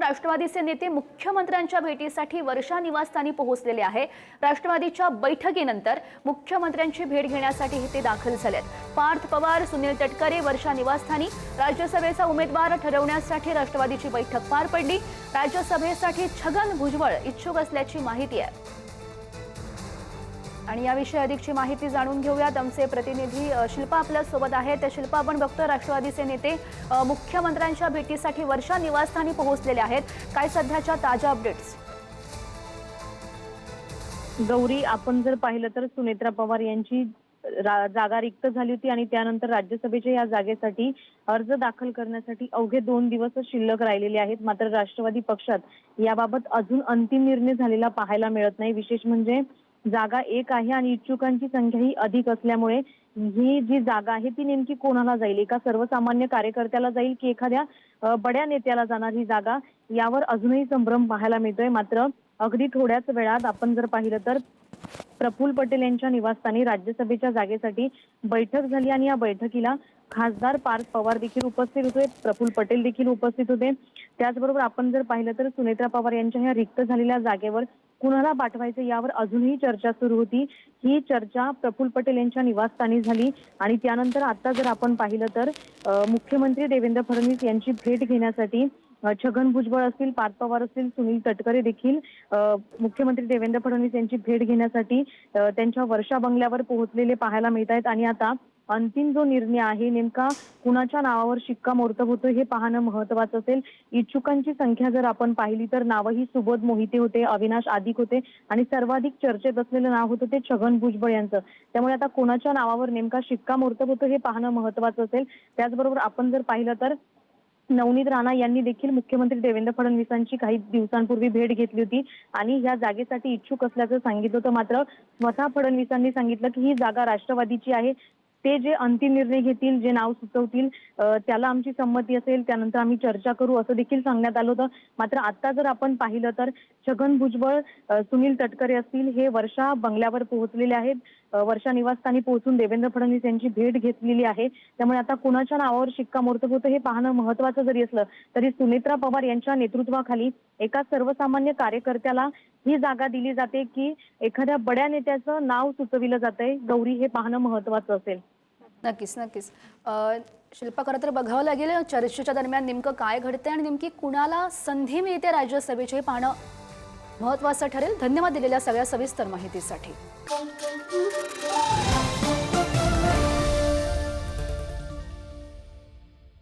राष्ट्रवादीचे नेते मुख्यमंत्र्यांच्या भेटीसाठी वर्षा निवासस्थानी पोहोचलेले आहे। राष्ट्रवादीच्या बैठकीनंतर मुख्यमंत्र्यांची भेट घेण्यासाठी ते दाखल झालेत। पार्थ पवार, सुनील तटकरे वर्षा निवासस्थानी राज्यसभेचा उमेदवार ठरवण्यासाठी राष्ट्रवादीची बैठक पार पडली। राज्यसभेसाठी छगन भुजबळ इच्छुक असल्याची माहिती आहे आणि याविषयी अधिकची माहिती जाणून घेऊयात। आमचे प्रतिनिधी शिल्पा आपल्या सोबत आहेत। त्या शिल्पा, आपण बघतो राष्ट्रवादीचे नेते मुख्यमंत्र्यांच्या भेटीसाठी वर्षा निवासस्थानी पोहोचलेले आहेत। काय सध्याच्या ताज्या अपडेट्स? गौरी, आपण जर पाहिलं तर सुनेत्रा पवार यांची जागा रिक्त झाली होती आणि त्यानंतर राज्यसभेच्या या जागेसाठी अर्ज दाखल करण्यासाठी अवघे 2 दिवस शिल्लक राहिलेले आहेत। मात्र राष्ट्रवादी पक्षात याबाबत अजून अंतिम निर्णय झालेला पाहायला मिळत नाही। विशेष म्हणजे जागा एक आहे आणि इच्छुकांची संख्याही अधिक असल्यामुळे ही जी जागा आहे ती नेमकी कोणाला जाईल, एका सर्वसामान्य कार्यकर्त्याला जाईल की एखाद्या बड्या नेत्याला जाणार ही जागा, यावर अजूनही संभ्रम पाहायला मिळतोय। मात्र अगदी थोड्याच वेळात आपण जर पाहिलं तर प्रफुल्ल पटेल यांच्या निवासस्थानी राज्यसभेच्या जागेसाठी बैठक झाली आणि या बैठकीला खासदार पार्थ पवार देखील उपस्थित होते, प्रफुल्ल पटेल देखील उपस्थित होते। त्याचबरोबर आपण जर पाहिलं तर सुनेत्रा पवार यांच्या ह्या रिक्त झालेल्या जागेवर कुणाला पाठवायचं यावर अजूनही चर्चा सुरू होती। ही चर्चा प्रफुल्ल पटेल यांच्या निवासस्थानी झाली आणि त्यानंतर आता जर आपण पाहिलं तर मुख्यमंत्री देवेंद्र फडणवीस यांची भेट घेण्यासाठी छगन भुजबळ असतील, पार्थ पवार असतील, सुनील तटकरे देखील मुख्यमंत्री देवेंद्र फडणवीस यांची भेट घेण्यासाठी त्यांच्या वर्षा बंगल्यावर पोहोचलेले पाहायला मिळत आहेत। आणि आता अंतिम जो निर्णय आहे नेमका कुणाच्या नावावर शिक्कामोर्तब होतो हे पाहणं महत्त्वाचं असेल। इच्छुकांची संख्या जर आपण पाहिली तर नावही सुबोध मोहिते होते, अविनाश आदिक होते आणि सर्वाधिक चर्चेत असलेलं नाव होतं ते छगन भुजबळ यांचं। त्यामुळे आता कोणाच्या नावावर नेमका शिक्कामोर्तब होतो हे पाहणं महत्त्वाचं असेल। त्याचबरोबर आपण जर पाहिलं तर नवनीत राणा यांनी देखील मुख्यमंत्री देवेंद्र फडणवीसांची काही दिवसांपूर्वी भेट घेतली होती आणि या जागेसाठी इच्छुक असल्याचं सांगितलं होतं। मात्र स्वतः फडणवीसांनी सांगितलं की ही जागा राष्ट्रवादीची आहे, ते जे अंतिम निर्णय घेतील, जे नाव सुचवतील त्याला आमची संमती असेल, त्यानंतर आम्ही चर्चा करू असं देखील सांगण्यात आलं होतं। मात्र आता जर आपण पाहिलं तर छगन भुजबळ, सुनील तटकरे असतील हे वर्षा बंगल्यावर पोहोचलेले आहेत। वर्षा निवासस्थानी पोहोचून देवेंद्र फडणवीस यांची भेट घेतलेली आहे। त्यामुळे आता कुणाच्या नावावर शिक्कामोर्तब होतं हे पाहणं महत्त्वाचं जरी असलं तरी सुनेत्रा पवार यांच्या नेतृत्वाखाली एका सर्वसामान्य कार्यकर्त्याला ही जागा दिली जाते की एखाद्या बड्या नेत्याचं नाव सुचविलं जातंय, गौरी, हे पाहणं महत्त्वाचं असेल। नक्कीच नक्कीच शिल्पा, खरं तर बघावं लागेल चर्चेच्या दरम्यान नेमकं काय घडतंय आणि नेमकी कुणाला संधी मिळते राज्यसभेचे पाहणं महत्त्वाचं ठरेल। धन्यवाद दिलेल्या सगळ्या सविस्तर माहितीसाठी।